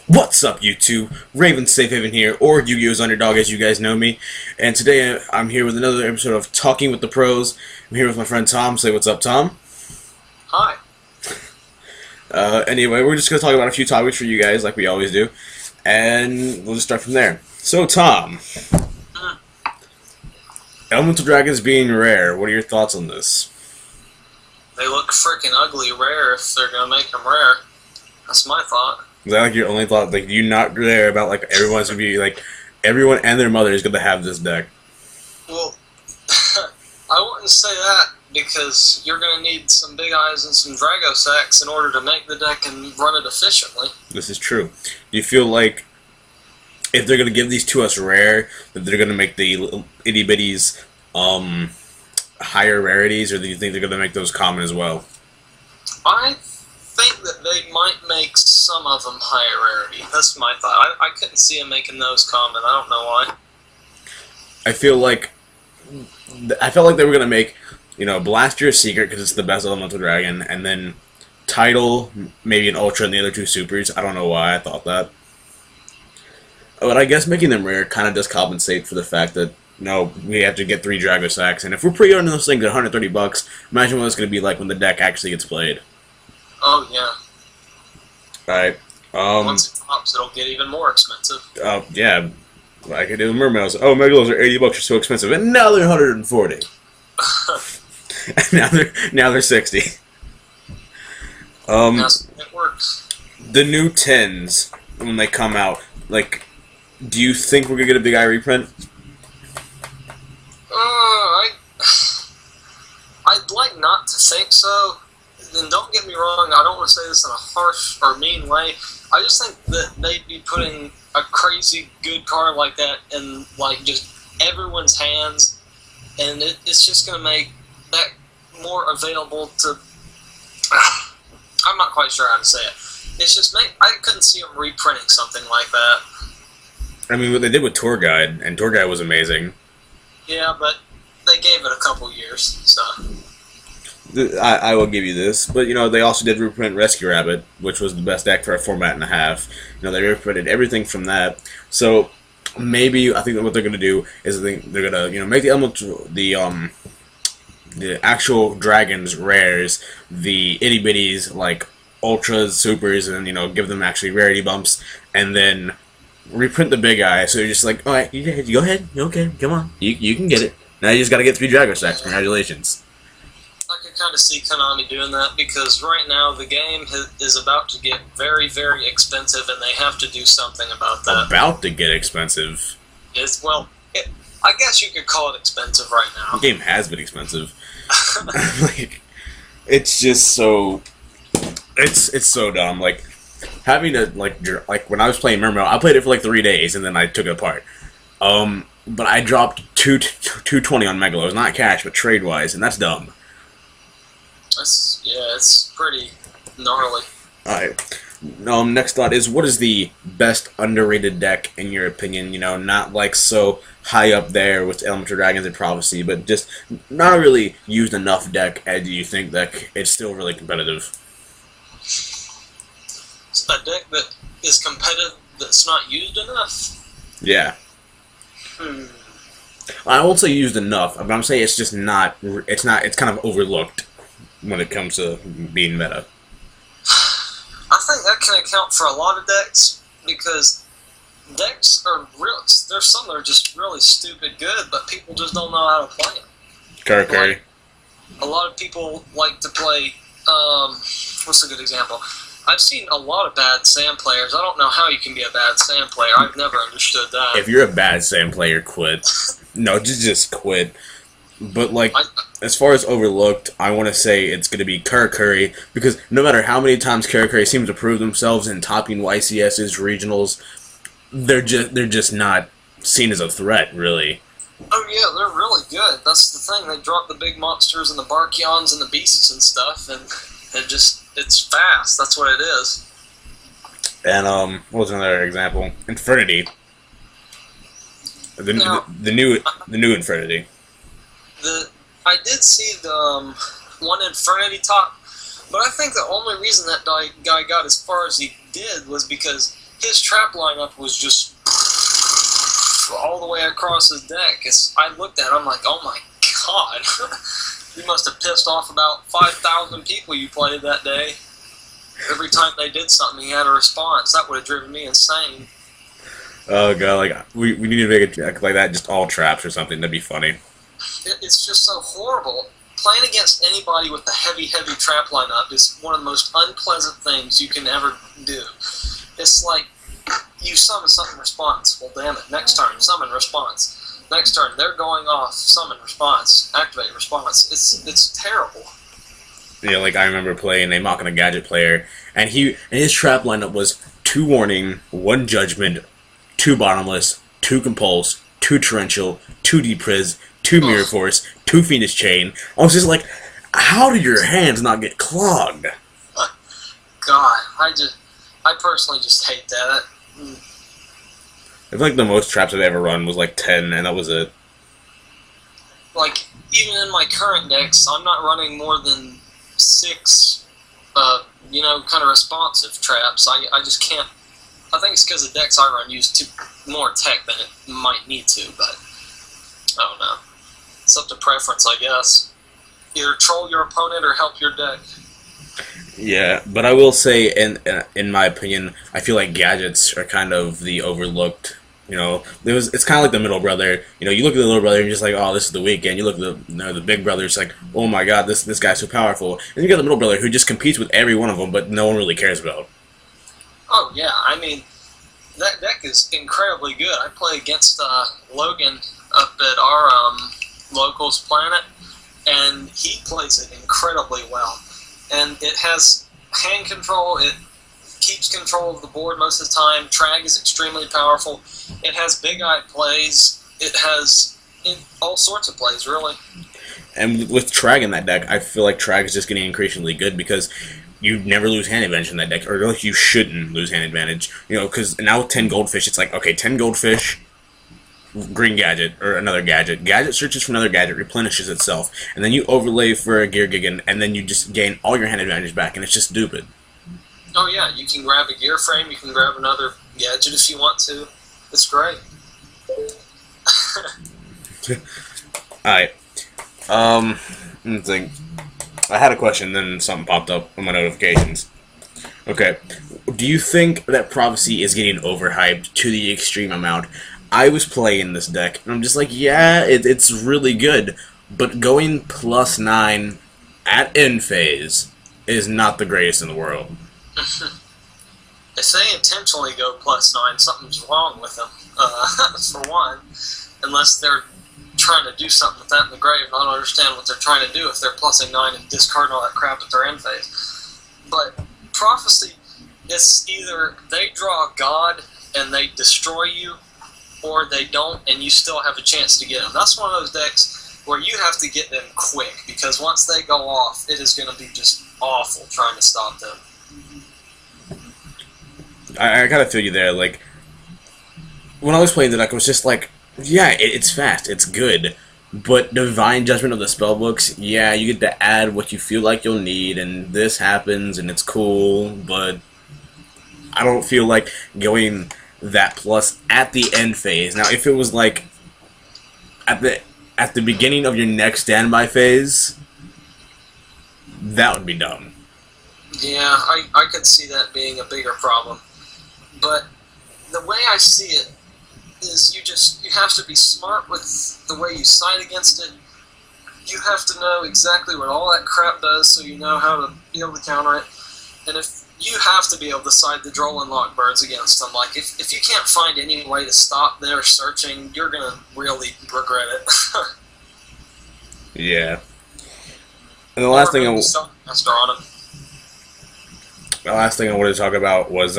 What's up, YouTube? Raven Safe Haven here, or Yu-Gi-Oh's Underdog, as you guys know me. And today I'm here with another episode of Talking with the Pros. I'm here with my friend Tom. Say what's up, Tom. Hi. Anyway, we're just going to talk about a few topics for you guys, like we always do. And we'll just start from there. So, Tom. Elemental Dragons being rare, what are your thoughts on this? They look freaking ugly rare if they're going to make them rare. That's my thought. Is that like your only thought? Like, you not there about like everyone's gonna be like everyone and their mother is gonna have this deck? Well, I wouldn't say that because you're going to need some big eyes and some Drago sacks in order to make the deck and run it efficiently. This is true. Do you feel like if they're gonna give these to us rare, that they're gonna make the itty bitties higher rarities, or do you think they're gonna make those common as well? I think that they might make some of them higher rarity. That's my thought. I couldn't see them making those common. I don't know why. I felt like they were gonna make, Blaster a secret because it's the best elemental dragon, and then Tidal maybe an ultra and the other two supers. I don't know why I thought that, but I guess making them rare kind of does compensate for the fact that we have to get 3 Drago sacks, and if we're pre-ordering those things at $130, imagine what it's gonna be like when the deck actually gets played. Oh yeah. Right. Once it drops, it'll get even more expensive. Yeah. I could do Mermails. Oh, Megalos are $80. You're so expensive, and now they're 140. now they're 60. It works. The new 10s when they come out, like, do you think we're gonna get a big eye reprint? I'd like not to think so. And don't get me wrong, I don't want to say this in a harsh or mean way. I just think that they'd be putting a crazy good card like that in like just everyone's hands, and it's just going to make that more available to. I'm not quite sure how to say it. It's just I couldn't see them reprinting something like that. I mean, what they did with Tour Guide, and Tour Guide was amazing. Yeah, but they gave it a couple years, so. I will give you this, but they also did reprint Rescue Rabbit, which was the best deck for a format and a half. They reprinted everything from that. So maybe I think that what they're gonna do is they're gonna make the elemental the actual dragons rares, the itty bitties like ultras, supers, and give them actually rarity bumps, and then reprint the big eye. So you're just like, all right, you go ahead, okay, come on, you can get it. Now you just gotta get 3 Drago sacks. Congratulations. I could kind of see Konami doing that because right now the game is about to get very, very expensive, and they have to do something about that. About to get expensive. I guess you could call it expensive right now. The game has been expensive. Like, it's just so. It's so dumb. Like having to like when I was playing Mermail, I played it for like 3 days and then I took it apart. But I dropped 220 on Megalos, not cash, but trade wise, and that's dumb. It's pretty gnarly. Alright. Next thought is, what is the best underrated deck in your opinion? Not like so high up there with Elemental Dragons and Prophecy, but just not really used enough deck, and do you think that it's still really competitive? It's a deck that is competitive that's not used enough? Yeah. I won't say used enough, but I'm saying it's just not, it's kind of overlooked when it comes to being meta. I think that can account for a lot of decks, because decks are real. There's some that are just really stupid good, but people just don't know how to play them. Curry. Like, a lot of people like to play. What's a good example? I've seen a lot of bad Sam players. I don't know how you can be a bad Sam player. I've never understood that. If you're a bad Sam player, quit. No, just quit. But, as far as overlooked, I want to say it's going to be Curry, because no matter how many times Curry seems to prove themselves in topping YCS's regionals, they're just not seen as a threat, really. Oh yeah, they're really good. That's the thing. They drop the big monsters and the Barkions and the beasts and stuff, and it's fast. That's what it is. And, what was another example? Infernity. The new Infernity. I did see the one Infernity talk, but I think the only reason that guy got as far as he did was because his trap lineup was just all the way across his deck. I looked at it, I'm like, oh my god. You must have pissed off about 5,000 people you played that day. Every time they did something, he had a response. That would have driven me insane. Oh god, like we need to make a deck like that, just all traps or something. That'd be funny. It's just so horrible. Playing against anybody with a heavy trap lineup is one of the most unpleasant things you can ever do. It's like, you summon something response. Well, damn it. Next turn, summon response. Next turn, they're going off. Summon response. Activate response. It's terrible. Yeah, like I remember playing a Machina Gadget player, and his trap lineup was 2 Warning, 1 Judgment, 2 Bottomless, 2 Compulse, 2 Torrential, 2 Depriz, 2 Mirror Force, 2 Fiendish Chain. I was just like, how do your hands not get clogged? God, I personally just hate that. I feel like the most traps I've ever run was like 10, and that was it. Like, even in my current decks, I'm not running more than 6, kind of responsive traps. I just can't. I think it's because the decks I run use more tech than it might need to, but I don't know. It's up to preference, I guess. Either troll your opponent or help your deck. Yeah, but I will say, in my opinion, I feel like gadgets are kind of the overlooked. It's kind of like the middle brother. You look at the little brother and you're just like, oh, this is the weekend. You look at the big brother, it's like, oh my god, this guy's so powerful. And you got the middle brother who just competes with every one of them, but no one really cares about. Oh yeah, I mean, that deck is incredibly good. I play against Logan up at our locals planet, and he plays it incredibly well. And it has hand control, it keeps control of the board most of the time, Trag is extremely powerful, it has big eye plays, it has all sorts of plays, really. And with Trag in that deck, I feel like Trag is just getting increasingly good because you never lose hand advantage in that deck, or you shouldn't lose hand advantage, because now with 10 goldfish, it's like, okay, 10 goldfish, green gadget, or another gadget. Gadget searches for another gadget, replenishes itself, and then you overlay for a Gear Gigan, and then you just gain all your hand advantage back, and it's just stupid. Oh yeah, you can grab a gear frame, you can grab another gadget if you want to. It's great. Alright. Let me think. I had a question, then something popped up on my notifications. Okay. Do you think that Prophecy is getting overhyped to the extreme amount? I was playing this deck, and I'm just like, yeah, it's really good, but going +9 at end phase is not the greatest in the world. If they intentionally go +9, something's wrong with them, for one, unless they're trying to do something with that in the grave. I don't understand what they're trying to do if they're +9 and discarding all that crap at their end phase. But Prophecy, it's either they draw God and they destroy you, or they don't, and you still have a chance to get them. That's one of those decks where you have to get them quick, because once they go off, it is going to be just awful trying to stop them. I gotta feel you there. Like, when I was playing the deck, I was just like, yeah, it's fast, it's good, but Divine Judgment of the spellbooks, yeah, you get to add what you feel like you'll need, and this happens, and it's cool, but I don't feel like going that plus at the end phase. Now, if it was like at the beginning of your next standby phase, that would be dumb. Yeah, I could see that being a bigger problem. But the way I see it is you have to be smart with the way you side against it. You have to know exactly what all that crap does so you know how to be able to counter it. And if you have to be able to side the Droll Lock birds against them. Like, if you can't find any way to stop their searching, you're going to really regret it. Yeah. And the last thing I wanted to talk about was,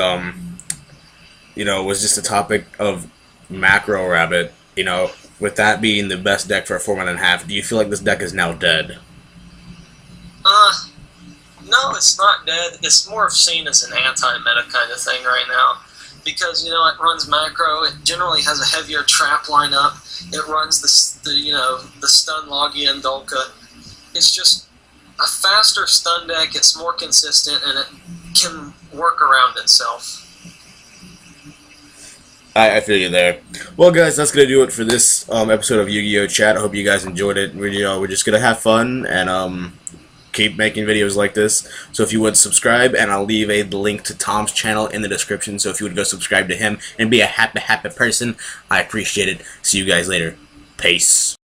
was just the topic of Macro Rabbit. With that being the best deck for a 4-mana-and-a-half, do you feel like this deck is now dead? No, it's not dead. It's more seen as an anti-meta kind of thing right now. Because, it runs macro, it generally has a heavier trap lineup, it runs the stun Logia and Dolka. It's just a faster stun deck, it's more consistent, and it can work around itself. I feel you there. Well, guys, that's gonna do it for this episode of Yu-Gi-Oh! Chat. I hope you guys enjoyed it. We're just gonna have fun and keep making videos like this. So if you would subscribe, and I'll leave a link to Tom's channel in the description. So if you would go subscribe to him and be a happy person, I appreciate it. See you guys later. Peace.